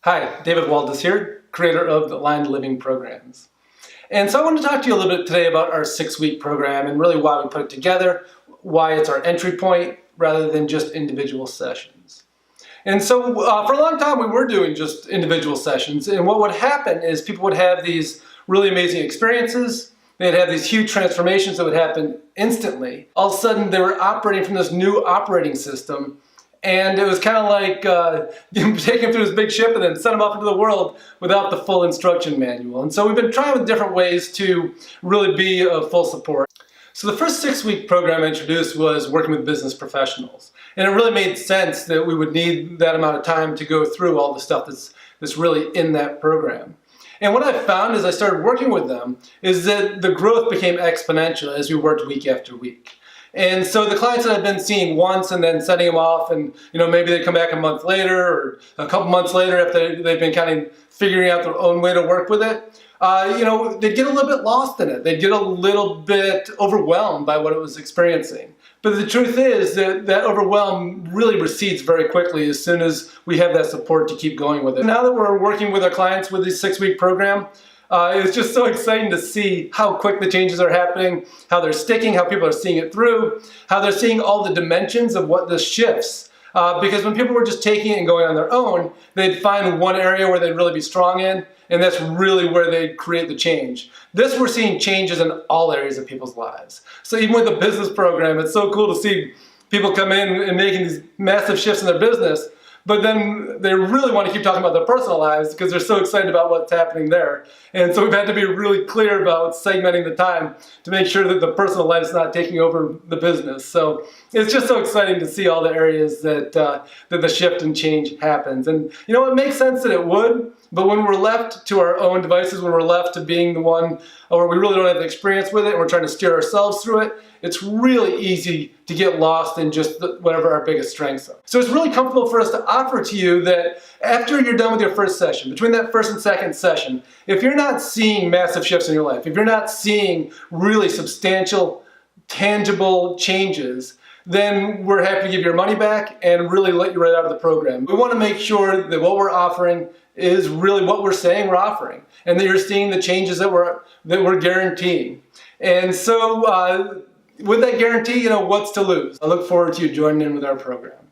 Hi, David Waldas here, creator of the Aligned Living programs. And so I want to talk to you a little bit today about our 6-week program and really why we put it together, why it's our entry point rather than just individual sessions. And so for a long time we were doing just individual sessions, and what would happen is people would have these really amazing experiences. They'd have these huge transformations that would happen instantly. All of a sudden they were operating from this new operating system. And it was kind of like taking him through this big ship and then send him off into the world without the full instruction manual. And so we've been trying with different ways to really be of full support. So the first 6-week program I introduced was working with business professionals. And it really made sense that we would need that amount of time to go through all the stuff that's really in that program. And what I found as I started working with them is that the growth became exponential as we worked week after week. And so the clients that I've been seeing once and then sending them off, and maybe they come back a month later or a couple months later after they've been kind of figuring out their own way to work with it, they'd get a little bit lost in it. They'd get a little bit overwhelmed by what it was experiencing. But the truth is that that overwhelm really recedes very quickly as soon as we have that support to keep going with it. Now that we're working with our clients with this 6-week program, it's just so exciting to see how quick the changes are happening, how they're sticking, how people are seeing it through, how they're seeing all the dimensions of what this shifts. Because when people were just taking it and going on their own, they'd find one area where they'd really be strong in, and that's really where they'd create the change. This, we're seeing changes in all areas of people's lives. So even with the business program, it's so cool to see people come in and making these massive shifts in their business, but then they really want to keep talking about their personal lives because they're so excited about what's happening there. And so we've had to be really clear about segmenting the time to make sure that the personal life is not taking over the business. So it's just so exciting to see all the areas that the shift and change happens. And it makes sense that it would, but when we're left to our own devices, when we're left to being the one where we really don't have the experience with it and we're trying to steer ourselves through it, it's really easy to get lost in just whatever our biggest strengths are. So it's really comfortable for us to offer to you that after you're done with your first session, between that first and second session, if you're not seeing massive shifts in your life, if you're not seeing really substantial, tangible changes, then we're happy to give your money back and really let you right out of the program. We want to make sure that what we're offering is really what we're saying we're offering, and that you're seeing the changes that we're guaranteeing. And so with that guarantee, what's to lose? I look forward to you joining in with our program.